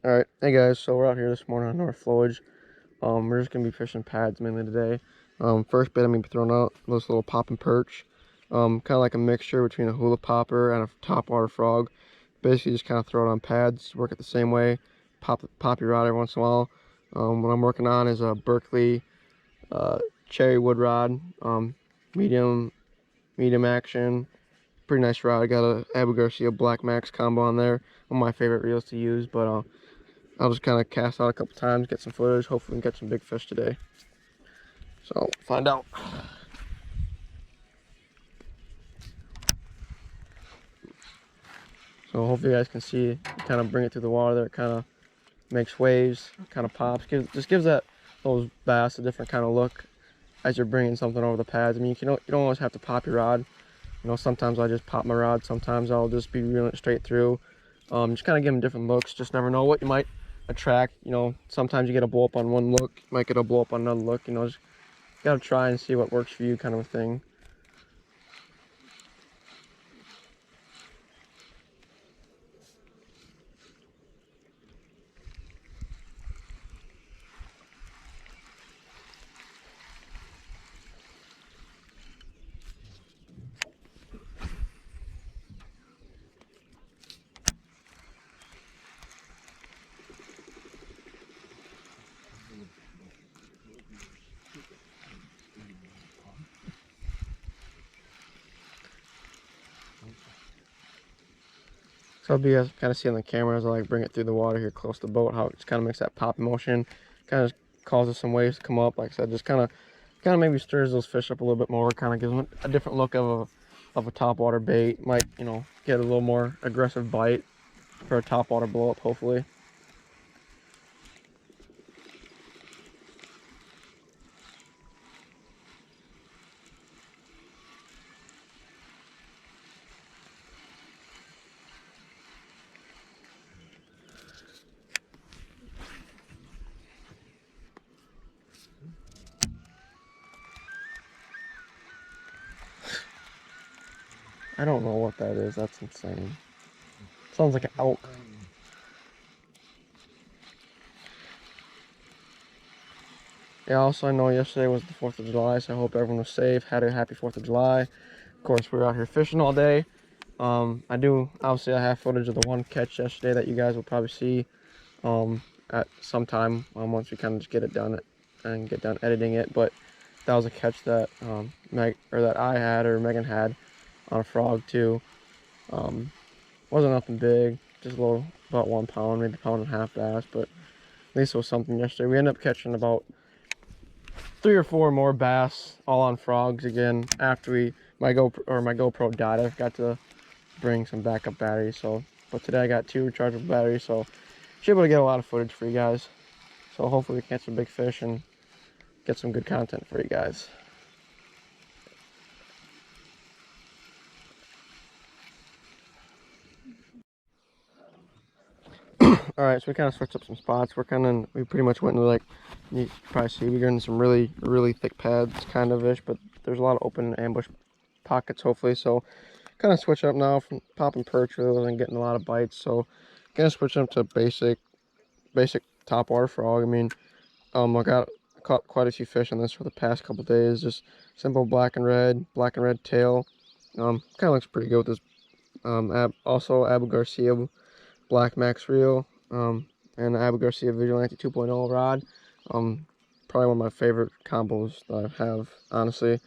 Alright, hey guys, so we're out here this morning on our Flowage. We're just going to be fishing pads mainly today. First bait I'm going to be throwing out this little pop and perch. Kind of like a mixture between a hula popper and a topwater frog. Basically just kind of throw it on pads, work it the same way, pop your rod every once in a while. What I'm working on is a Berkeley cherry wood rod, medium action. Pretty nice rod. I got a Abu Garcia Black Max combo on there. One of my favorite reels to use, but I'll just kind of cast out a couple times, get some footage. Hopefully we can catch some big fish today. So, find out. So hopefully you guys can see, kind of bring it through the water there. It kind of makes waves, kind of pops. Just gives those bass a different kind of look as you're bringing something over the pads. I mean, you don't always have to pop your rod. You know, sometimes I just pop my rod. Sometimes I'll just be reeling it straight through. Just kind of give them different looks. Just never know what you might attract. You know, sometimes you get a blow up on one look, you might get a blow up on another look. You know, just gotta try and see what works for you, kind of a thing. So you guys kind of see on the camera as I like bring it through the water here close to the boat, how it just kind of makes that pop motion, kind of causes some waves to come up. Like I said, just kind of maybe stirs those fish up a little bit more, kind of gives them a different look of a topwater bait. Might, you know, get a little more aggressive bite for a topwater blow up, hopefully. I don't know what that is. That's insane. Sounds like an elk. Yeah, also I know yesterday was the 4th of July, so I hope everyone was safe, had a happy 4th of July. Of course, we were out here fishing all day. Obviously I have footage of the one catch yesterday that you guys will probably see at some time once we kind of just get it done and get done editing it. But that was a catch that that I had, or Megan had, on a frog too. Wasn't nothing big, just a little, about 1 pound, maybe 1.5 pound bass, but at least it was something yesterday. We ended up catching about 3 or 4 more bass, all on frogs again. After my GoPro died, I forgot to bring some backup batteries. But today I got 2 rechargeable batteries, so should be able to get a lot of footage for you guys. So hopefully we can catch some big fish and get some good content for you guys. All right, so we kind of switched up some spots. We pretty much went into, like, you can probably see, we're getting some really thick pads, kind of ish, but there's a lot of open ambush pockets, hopefully. So kind of switch up now from pop and perch really and getting a lot of bites. So kind of switch up to basic topwater frog. I mean, caught quite a few fish on this for the past couple days. Just simple black and red tail. Kind of looks pretty good with this. Also Abu Garcia Black Max reel, and Abu Garcia Vigilante 2.0 rod. Probably one of my favorite combos that I have, honestly.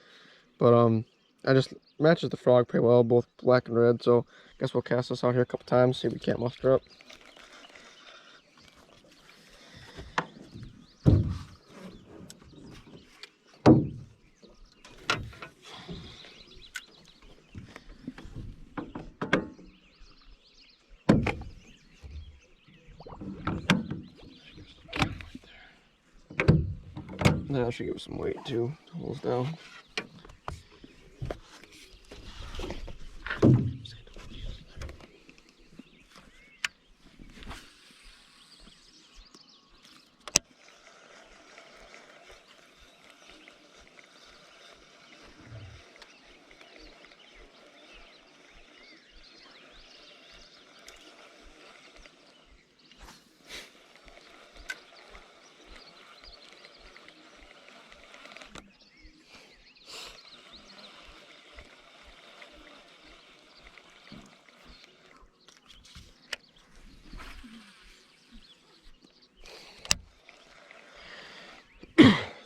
But I just matches the frog pretty well, both black and red. So I guess we'll cast this out here a couple times, see if we can't muster up. That should give it some weight too, to hold us down.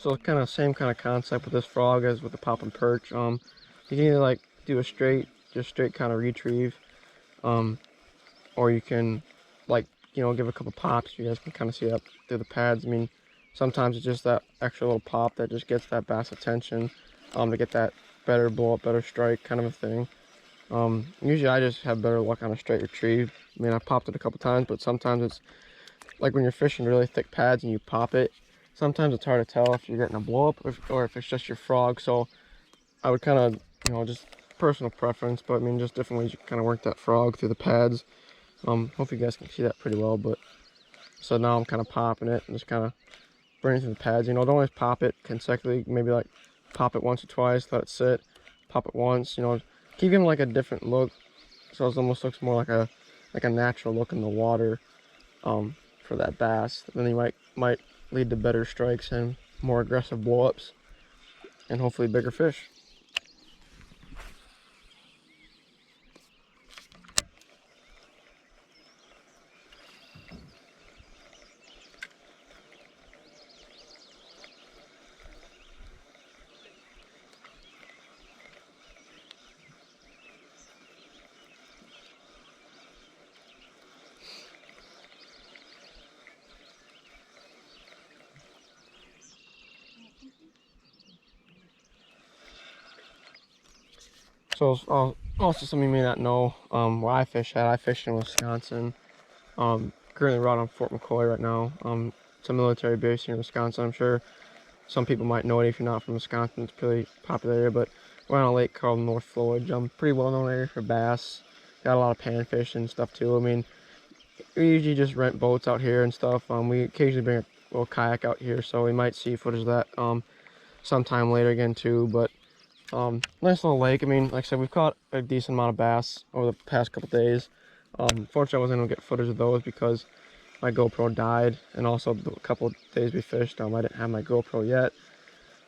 So it's kind of same kind of concept with this frog as with the pop and perch. You can either like do a just straight kind of retrieve, or you can like, you know, give a couple pops. You guys can kind of see that through the pads. I mean, sometimes it's just that extra little pop that just gets that bass attention, to get that better blow up, better strike kind of a thing. Usually I just have better luck on a straight retrieve. I mean, I've popped it a couple times, but sometimes it's like when you're fishing really thick pads and you pop it, sometimes it's hard to tell if you're getting a blow up or if it's just your frog. So I would kind of, you know, just personal preference, but I mean, just different ways you can kind of work that frog through the pads. Hopefully you guys can see that pretty well, but so now I'm kind of popping it and just kind of burning through the pads. You know, don't always pop it consecutively. Maybe like pop it once or twice, let it sit, pop it once, you know, keep giving like a different look. So it almost looks more like a natural look in the water, for that bass. Then he might lead to better strikes and more aggressive blow-ups and hopefully bigger fish. So also some of you may not know where I fish at. I fish in Wisconsin. Currently we're out on Fort McCoy right now. It's a military base here in Wisconsin. I'm sure some people might know it if you're not from Wisconsin. It's a pretty popular area, but we're on a lake called North Flowage. Pretty well known area for bass. Got a lot of panfish and stuff too. I mean, we usually just rent boats out here and stuff. We occasionally bring a little kayak out here, so we might see footage of that sometime later again too. But nice little lake. I mean, like I said, we've caught a decent amount of bass over the past couple days. Fortunately, I wasn't able to get footage of those because my GoPro died, and also the couple of days we fished, I didn't have my GoPro yet.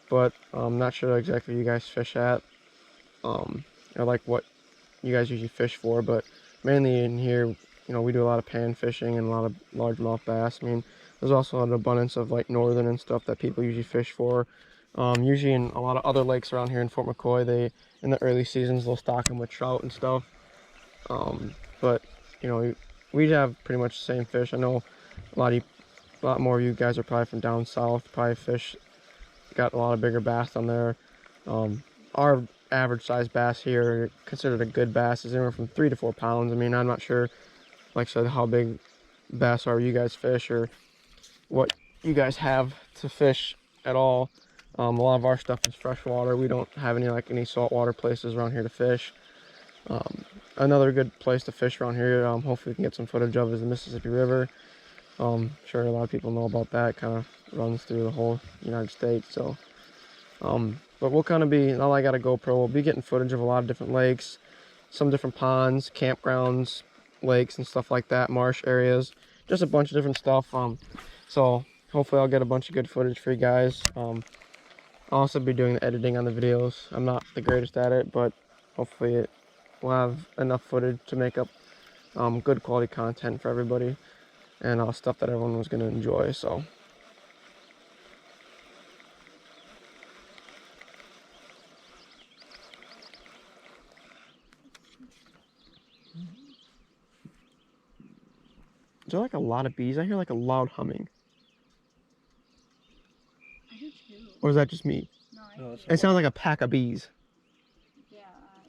But I'm not sure exactly where you guys fish at, or like what you guys usually fish for. But mainly in here, you know, we do a lot of pan fishing and a lot of largemouth bass. I mean, there's also an abundance of like northern and stuff that people usually fish for. Usually in a lot of other lakes around here in Fort McCoy, in the early seasons, they'll stock them with trout and stuff. But you know, we have pretty much the same fish. I know a lot more of you guys are probably from down south, probably got a lot of bigger bass down there. Our average size bass here, considered a good bass, is anywhere from 3 to 4 pounds. I mean, I'm not sure, like I said, how big bass are you guys fish or what you guys have to fish at all. A lot of our stuff is freshwater. We don't have any saltwater places around here to fish. Another good place to fish around here, hopefully we can get some footage of, is the Mississippi River. Sure a lot of people know about that. Kind of runs through the whole United States. So, but we'll kind of be, now I got a GoPro, we'll be getting footage of a lot of different lakes, some different ponds, campgrounds, lakes and stuff like that, marsh areas, just a bunch of different stuff. So hopefully I'll get a bunch of good footage for you guys. I'll also be doing the editing on the videos. I'm not the greatest at it, but hopefully we'll have enough footage to make up good quality content for everybody, and stuff that everyone was going to enjoy. So is there like a lot of bees? I hear like a loud humming. I do too. Or is that just me? No, It sounds like a pack of bees. Yeah.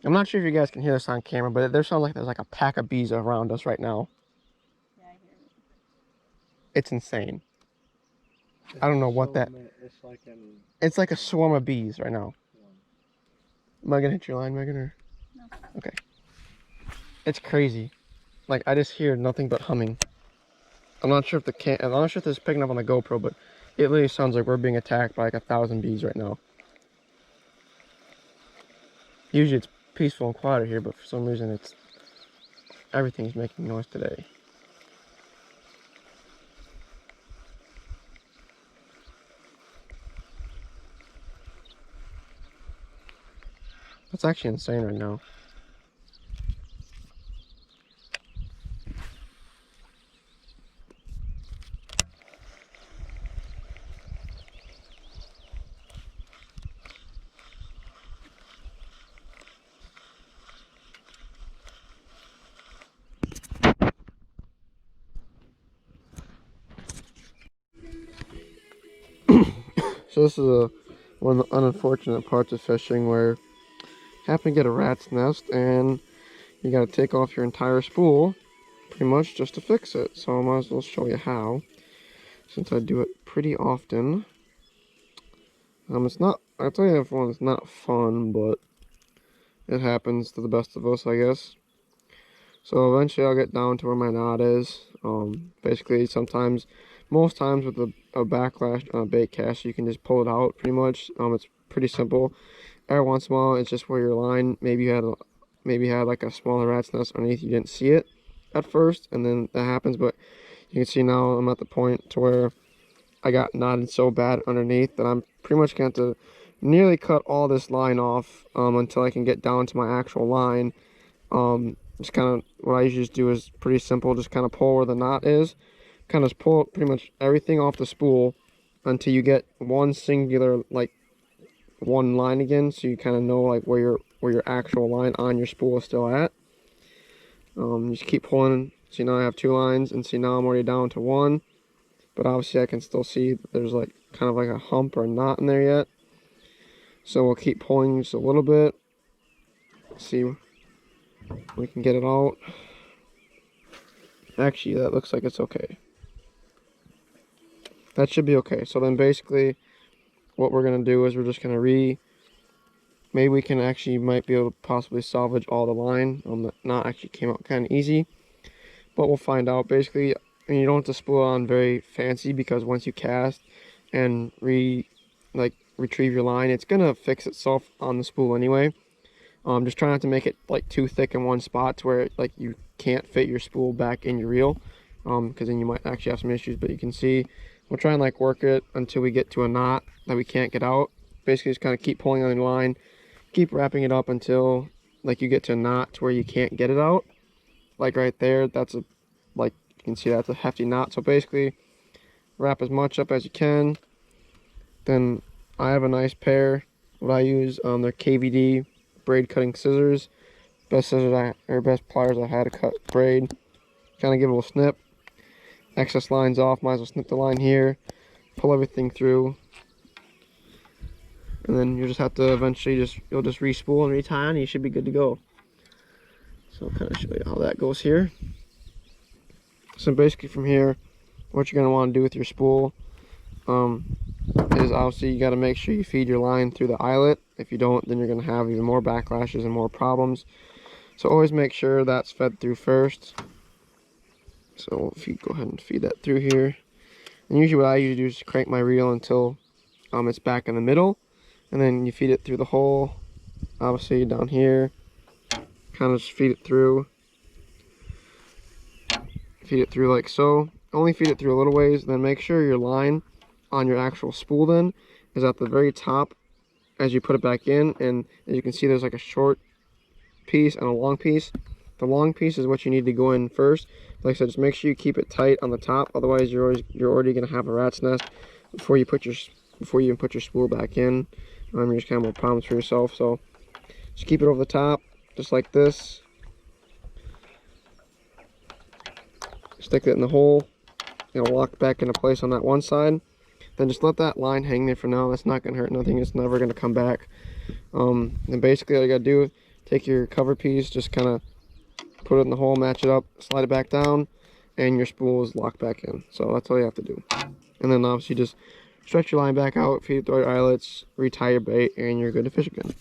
I'm not sure if you guys can hear this on camera, but there sounds like there's like a pack of bees around us right now. Yeah, I hear it. It's insane. I don't know what that... It's like a swarm of bees right now. Am I gonna hit your line, Megan, or? No. Okay. It's crazy. Like, I just hear nothing but humming. I'm not sure if I'm not sure if this is picking up on the GoPro, but it literally sounds like we're being attacked by like 1,000 bees right now. Usually it's peaceful and quiet here, but for some reason everything's making noise today. That's actually insane right now. So this is one of the unfortunate parts of fishing where you happen to get a rat's nest and you got to take off your entire spool pretty much just to fix it. So I might as well show you how, since I do it pretty often. It's not, I'll tell you everyone, it's not fun, but it happens to the best of us, I guess. So eventually I'll get down to where my knot is. Basically sometimes, most times with a backlash on a bait cast, you can just pull it out pretty much. It's pretty simple. Every once in a while, it's just where your line, maybe you had like a smaller rat's nest underneath, you didn't see it at first, and then that happens. But you can see now I'm at the point to where I got knotted so bad underneath that I'm pretty much going to have to nearly cut all this line off until I can get down to my actual line. Just kind of, what I usually just do is pretty simple, just kind of pull where the knot is, kind of just pull pretty much everything off the spool until you get one singular, like, one line again, so you kind of know like where your actual line on your spool is still at. Just keep pulling. See, now I have 2 lines, and see, now I'm already down to 1, but obviously I can still see that there's like kind of like a hump or a knot in there yet. So we'll keep pulling just a little bit. See, we can get it out. Actually, that looks like it's okay. That should be okay. So then basically what we're going to do is we're just going to maybe we can actually might be able to possibly salvage all the line. The knot actually came out kind of easy, but we'll find out. Basically, and you don't have to spool on very fancy, because once you cast and retrieve your line, it's gonna fix itself on the spool anyway. Just try not to make it like too thick in one spot to where like you can't fit your spool back in your reel, because then you might actually have some issues. But you can see we'll try and like work it until we get to a knot that we can't get out. Basically just kind of keep pulling on the line, keep wrapping it up until like you get to a knot to where you can't get it out. Like right there, that's a, like you can see that's a hefty knot. So basically wrap as much up as you can. Then I have a nice pair, what I use, they're KVD braid cutting scissors. Best pliers I had to cut braid. Kind of give it a little snip. Excess lines off, might as well snip the line here. Pull everything through. And then you just have to eventually you'll just re-spool and retie on, and you should be good to go. So I'll kind of show you how that goes here. So basically from here, what you're going to want to do with your spool is obviously you got to make sure you feed your line through the eyelet. If you don't, then you're going to have even more backlashes and more problems. So always make sure that's fed through first. So if you go ahead and feed that through here. And usually what I usually do is crank my reel until it's back in the middle. And then you feed it through the hole, obviously down here. Kind of just feed it through. Feed it through like so. Only feed it through a little ways, then make sure your line on your actual spool then is at the very top as you put it back in. And as you can see, there's like a short piece and a long piece. The long piece is what you need to go in first. Like I said, just make sure you keep it tight on the top, otherwise you're already going to have a rat's nest before you even put your spool back in. You're just kind of more problems for yourself. So just keep it over the top, just like this. Stick it in the hole. It'll lock back into place on that one side. Then just let that line hang there for now. That's not going to hurt nothing. It's never going to come back. Then basically all you got to do, take your cover piece, just kind of put it in the hole, match it up, slide it back down, and your spool is locked back in. So that's all you have to do. And then obviously just stretch your line back out, feed it through your eyelets, retie your bait, and you're good to fish again.